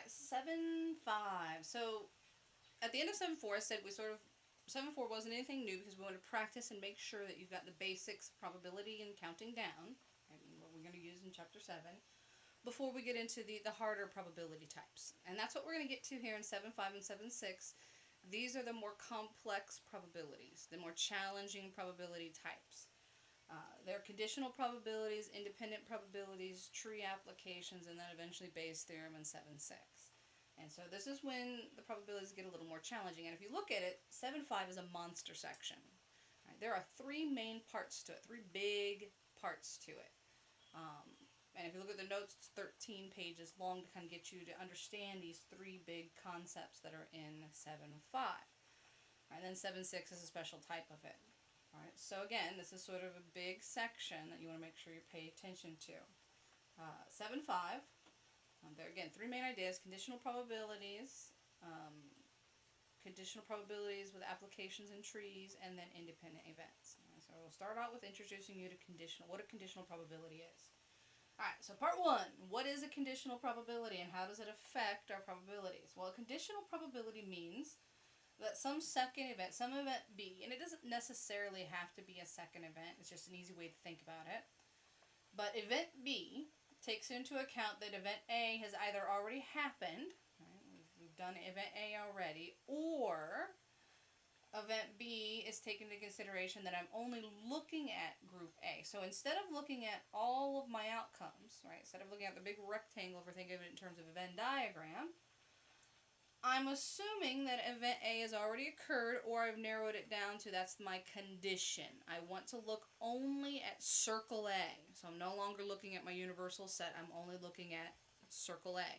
7.5. So at the end of 7.4, I said 7.4 wasn't anything new because we wanted to practice and make sure that you've got the basics of probability and counting down, what we're going to use in Chapter 7, before we get into the harder probability types. And that's what we're going to get to here in 7.5 and 7.6. These are the more complex probabilities, the more challenging probability types. They're conditional probabilities, independent probabilities, tree applications, and then eventually Bayes' theorem in 7.6. And so this is when the probabilities get a little more challenging. And if you look at it, 7.5 is a monster section. Right, there are three main parts to it, three big parts to it. And if you look at the notes, it's 13 pages long to kind of get you to understand these three big concepts that are in 7.5. Right, then 7.6 is a special type of it. All right, so again, this is sort of a big section that you want to make sure you pay attention to. 7.5, there again, three main ideas: conditional probabilities, conditional probabilities with applications in trees, and then independent events. Right, so we'll start out with introducing you to what a conditional probability is. Alright, so part one, what is a conditional probability and how does it affect our probabilities? Well, a conditional probability means that some second event, some event B, and it doesn't necessarily have to be a second event, it's just an easy way to think about it, but event B takes into account that event A has either already happened, right, we've done event A already, or event B is taken into consideration that I'm only looking at group A. So instead of looking at all of my outcomes, right, instead of looking at the big rectangle, if we're thinking of it in terms of a Venn diagram, I'm assuming that event A has already occurred, or I've narrowed it down to that's my condition. I want to look only at circle A. So I'm no longer looking at my universal set, I'm only looking at circle A.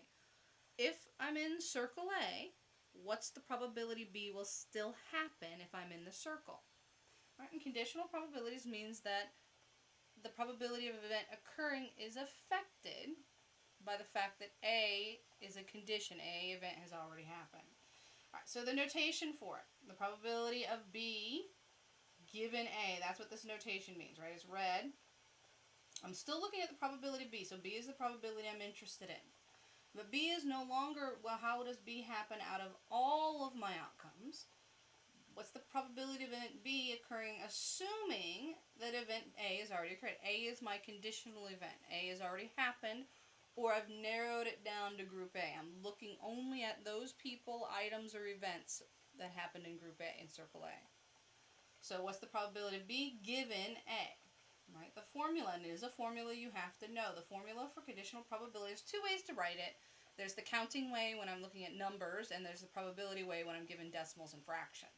If I'm in circle A, what's the probability B will still happen if I'm in the circle? Right? And conditional probabilities means that the probability of an event occurring is affected by the fact that A is a condition. A event has already happened. All right, so the notation for it, the probability of B given A, that's what this notation means, right? It's red. I'm still looking at the probability of B, so B is the probability I'm interested in. But B is no longer, well, how does B happen out of all of my outcomes? What's the probability of event B occurring assuming that event A has already occurred? A is my conditional event. A has already happened, or I've narrowed it down to group A. I'm looking only at those people, items, or events that happened in group A, in circle A. So what's the probability of B given A? Right? The formula, and it is a formula you have to know. The formula for conditional probability, there's two ways to write it. There's the counting way when I'm looking at numbers, and there's the probability way when I'm given decimals and fractions.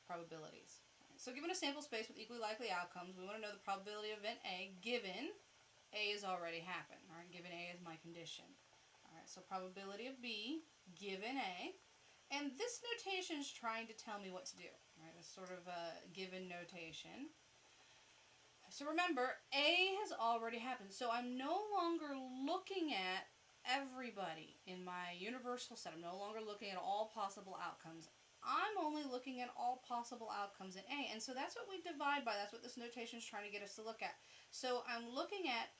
Probabilities. Right, so given a sample space with equally likely outcomes, we want to know the probability of event A given A has already happened. All right, given A is my condition. All right, so probability of B given A. And this notation is trying to tell me what to do. Right, it's sort of a given notation. So remember, A has already happened, so I'm no longer looking at everybody in my universal set. I'm no longer looking at all possible outcomes. I'm only looking at all possible outcomes in A, and so that's what we divide by. That's what this notation is trying to get us to look at. So I'm looking at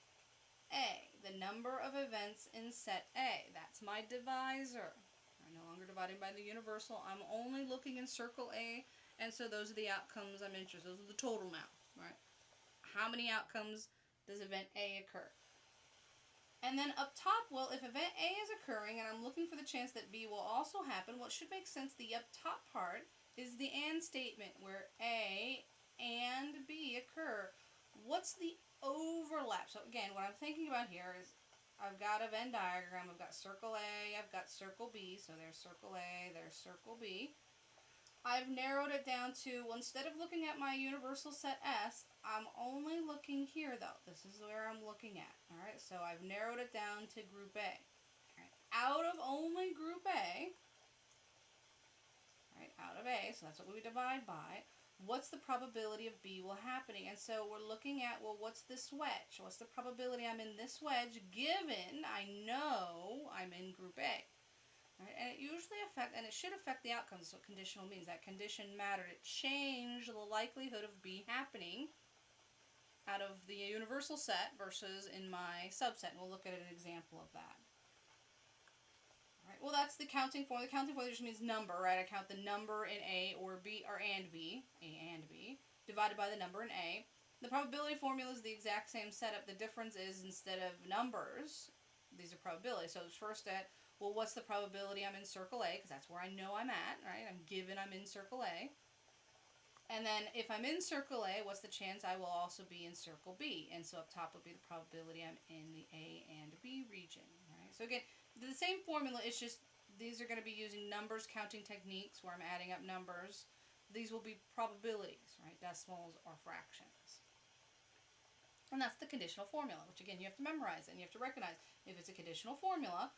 A, the number of events in set A. That's my divisor. I'm no longer dividing by the universal. I'm only looking in circle A, and so those are the outcomes I'm interested in. Those are the total now, right? How many outcomes does event A occur? And then up top, well, if event A is occurring and I'm looking for the chance that B will also happen, well, it should make sense. The up top part is the AND statement where A and B occur. What's the overlap? So again, what I'm thinking about here is I've got a Venn diagram. I've got circle A, I've got circle B. So there's circle A, there's circle B. I've narrowed it down to, well, instead of looking at my universal set S, I'm only looking here, though. This is where I'm looking at. All right, so I've narrowed it down to group A. All right, out of only group A, all right, out of A, so that's what we divide by, what's the probability of B will happening? And so we're looking at, well, what's this wedge? What's the probability I'm in this wedge given I know I'm in group A? Right? And it usually should affect the outcomes. That's what conditional means. That condition mattered. It changed the likelihood of B happening out of the universal set versus in my subset. And we'll look at an example of that. well, that's the counting formula. The counting formula just means number, right? I count the number in A or B, or and B, A and B, divided by the number in A. The probability formula is the exact same setup. The difference is instead of numbers, these are probabilities. So first at, well, what's the probability I'm in circle A? Because that's where I know I'm at, right? I'm given I'm in circle A. And then if I'm in circle A, what's the chance I will also be in circle B? And so up top would be the probability I'm in the A and B region, right? So again, the same formula, it's just these are going to be using numbers counting techniques where I'm adding up numbers. These will be probabilities, right? Decimals or fractions. And that's the conditional formula, which again, you have to memorize it and you have to recognize if it's a conditional formula,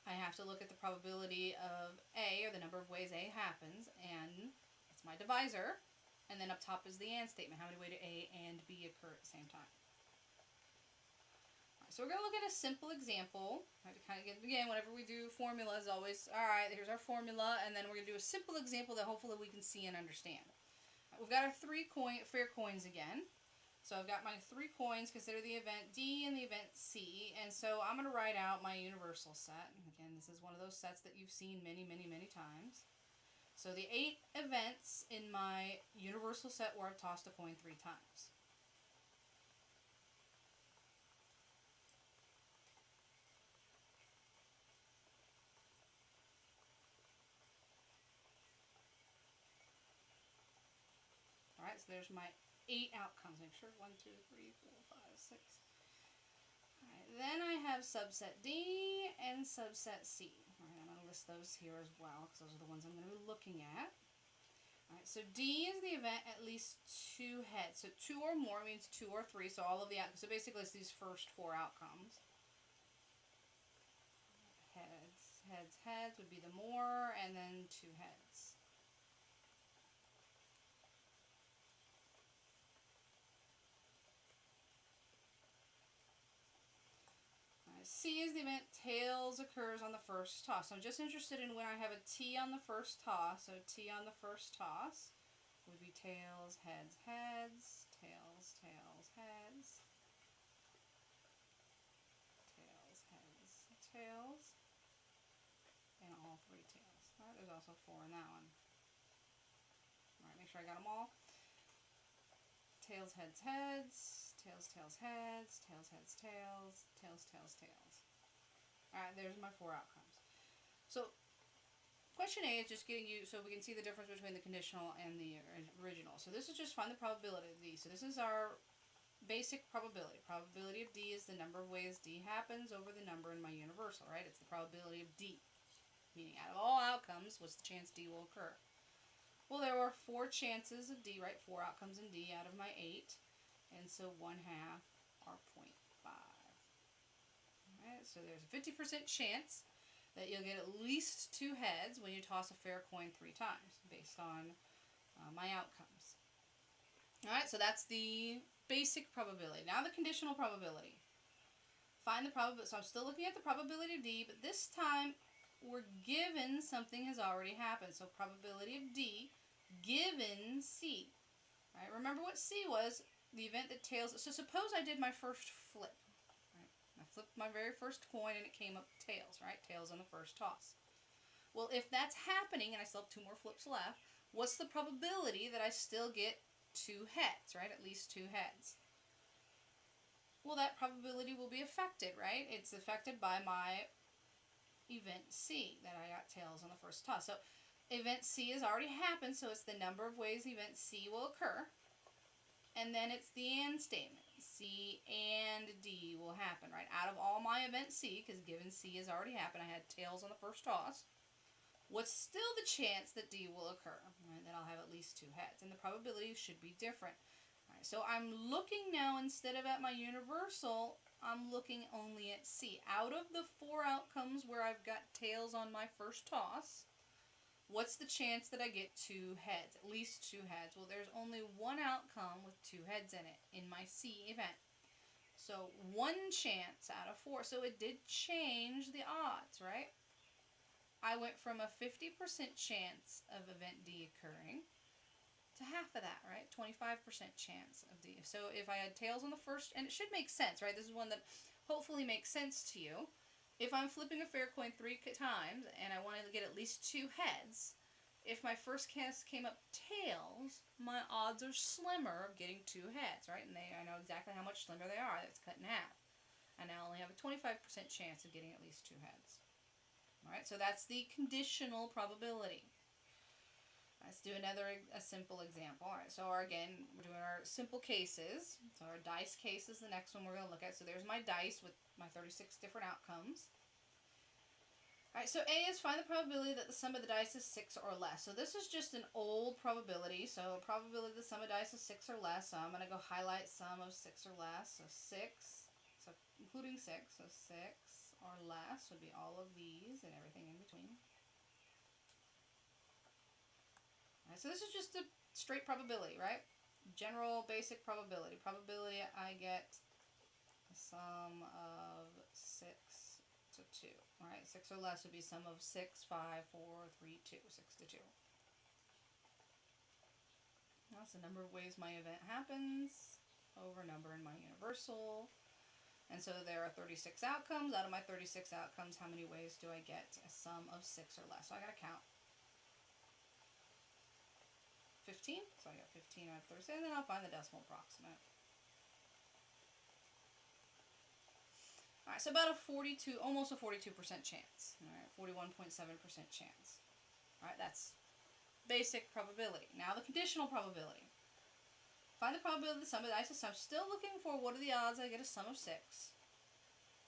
I have to look at the probability of A, or the number of ways A happens, and it's my divisor. And then up top is the and statement. How many ways do A and B occur at the same time? All right, so we're going to look at a simple example. Right, to kind of get, again, whenever we do formulas, always, all right, here's our formula, and then we're going to do a simple example that hopefully we can see and understand. Right, we've got our fair coins again. So I've got my 3 coins, consider the event D and the event C, and so I'm going to write out my universal set. Again, this is one of those sets that you've seen many, many, many times. So the 8 events in my universal set where I've tossed a coin 3 times. Alright, so there's my 8 outcomes. Make sure 1, 2, 3, 4, 5, 6. Alright, then I have subset D and subset C. Alright, I'm going to list those here as well because those are the ones I'm going to be looking at. Alright, so D is the event at least 2 heads. So 2 or more means 2 or 3. So all of the outcomes. So basically it's these first 4 outcomes. Heads would be the more, and then 2 heads. C is the event tails occurs on the first toss. So I'm just interested in when I have a T on the first toss. So T on the first toss would be tails, heads, heads, tails, tails, heads, tails, heads, tails, and all 3 tails. All right, there's also 4 in that one. All right, make sure I got them all. Tails, heads, heads, tails, tails, heads, tails, heads, tails, tails, tails, tails. Alright, there's my 4 outcomes. So, question A is just getting you, so we can see the difference between the conditional and the original. So this is just find the probability of D. So this is our basic probability. Probability of D is the number of ways D happens over the number in my universal, right? It's the probability of D. Meaning out of all outcomes, what's the chance D will occur? Well, there were 4 chances of D, right? 4 outcomes in D out of my 8. And so 1/2 are 0.5. Alright, so there's a 50% chance that you'll get at least 2 heads when you toss a fair coin 3 times, based on my outcomes. Alright, so that's the basic probability. Now the conditional probability. Find the probability. So I'm still looking at the probability of D, but this time we're given something has already happened. So probability of D given C. Right? Remember what C was, the event that tails. So suppose I did my first flip. Right? I flipped my very first coin and it came up tails, right? Tails on the first toss. Well, if that's happening and I still have 2 more flips left, what's the probability that I still get 2 heads, right? At least 2 heads. Well, that probability will be affected, right? It's affected by my event C, that I got tails on the first toss. So event C has already happened, so it's the number of ways event C will occur. And then it's the and statement. C and D will happen, right? Out of all my event C, because given C has already happened, I had tails on the first toss. What's still the chance that D will occur? Right? That I'll have at least 2 heads. And the probability should be different. Right, so I'm looking now, instead of at my universal, I'm looking only at C. Out of the 4 outcomes where I've got tails on my first toss, what's the chance that I get 2 heads? At least 2 heads. Well, there's only 1 outcome with 2 heads in it in my C event. So 1 chance out of 4. So it did change the odds, right? I went from a 50% chance of event D occurring to half of that, right? 25% chance of D. So if I had tails on the first, and it should make sense, right? This is one that hopefully makes sense to you. if I'm flipping a fair coin 3 times and I want to get at least 2 heads, if my first cast came up tails, my odds are slimmer of getting 2 heads, right? And I know exactly how much slimmer they are. That's cut in half. And I only have a 25% chance of getting at least 2 heads. Alright, so that's the conditional probability. Let's do a simple example. Alright, so again, we're doing our simple cases. So our dice case is the next one we're going to look at. So there's my dice with my 36 different outcomes. Alright, so A is find the probability that the sum of the dice is 6 or less. So this is just an old probability. So probability the sum of dice is 6 or less. So I'm going to go highlight sum of 6 or less. So 6, so including 6. So 6 or less would be all of these and everything in between. Alright, so this is just a straight probability, right? General basic probability. Probability I get a sum of 6 to 2. Alright, 6 or less would be sum of 6, 5, 4, 3, 2. 6 to 2. That's the number of ways my event happens over number in my universal. And so there are 36 outcomes. Out of my 36 outcomes, how many ways do I get a sum of 6 or less? So I got to count 15. So I got 15 out of 36, and then I'll find the decimal approximate. Alright, so about a 42, almost a 42% chance. Alright, 41.7% chance. Alright, that's basic probability. Now the conditional probability. Find the probability of the sum of the dice. So I'm still looking for what are the odds I get a sum of 6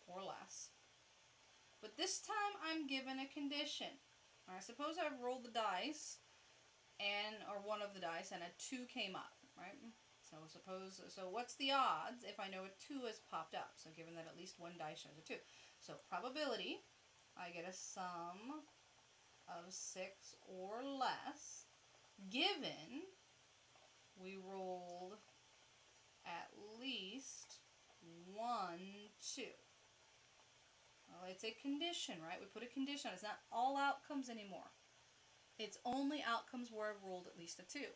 or less. But this time I'm given a condition. Alright, suppose I've rolled the dice or one of the dice and a 2 came up, right? So what's the odds if I know a 2 has popped up? So given that at least one die shows a 2. So probability, I get a sum of 6 or less, given we rolled at least 1, 2. Well, it's a condition, right? We put a condition on it. It's not all outcomes anymore. It's only outcomes where I've rolled at least a 2.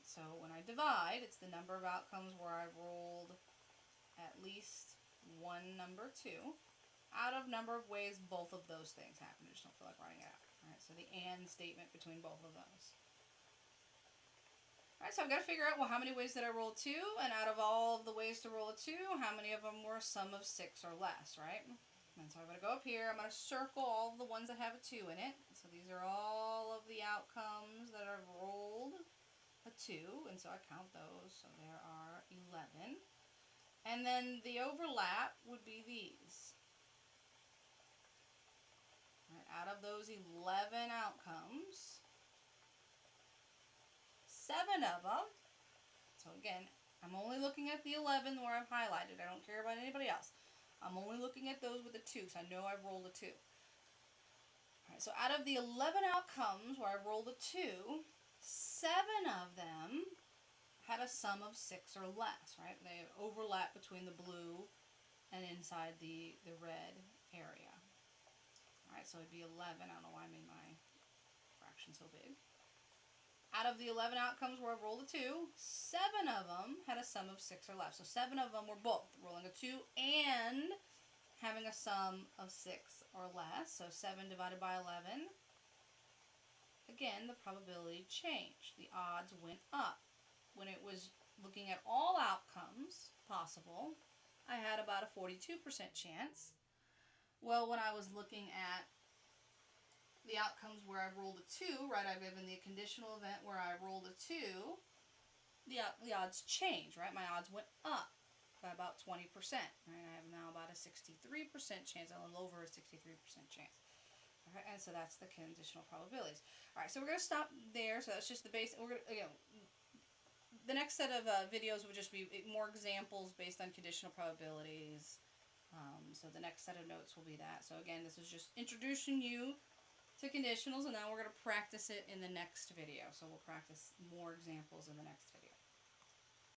So when I divide, it's the number of outcomes where I've rolled at least one number 2 out of number of ways both of those things happen. I just don't feel like writing it out. Alright, so the and statement between both of those. Alright, so I've got to figure out, well, how many ways did I roll 2? And out of all of the ways to roll a 2, how many of them were a sum of 6 or less, right? And so I'm going to go up here. I'm going to circle all of the ones that have a 2 in it. So these are all of the outcomes that I've rolled a 2, and so I count those, so there are 11. And then the overlap would be these. Right, out of those 11 outcomes, 7 of them, so again, I'm only looking at the 11 where I've highlighted. I don't care about anybody else. I'm only looking at those with a 2, so I know I've rolled a 2. Alright, so out of the 11 outcomes where I've rolled a 2, 7 of them had a sum of 6 or less, right? They overlap between the blue and inside the red area. Alright, so it'd be 11. I don't know why I made my fraction so big. Out of the 11 outcomes where I've rolled a 2, 7 of them had a sum of 6 or less. So 7 of them were both rolling a 2 and having a sum of 6 or less. So 7 divided by 11. Again, the probability changed. The odds went up. When it was looking at all outcomes possible, I had about a 42% chance. Well, when I was looking at the outcomes where I've rolled a 2, right, I've given the conditional event where I rolled a 2, the odds changed, right? My odds went up by about 20%, right? I have now about a 63% chance, a little over a 63% chance. Alright, and so that's the conditional probabilities. Alright, so we're going to stop there. So that's just the basic. We're going to, the next set of videos will just be more examples based on conditional probabilities. So the next set of notes will be that. So again, this is just introducing you to conditionals, and now we're going to practice it in the next video. So we'll practice more examples in the next video.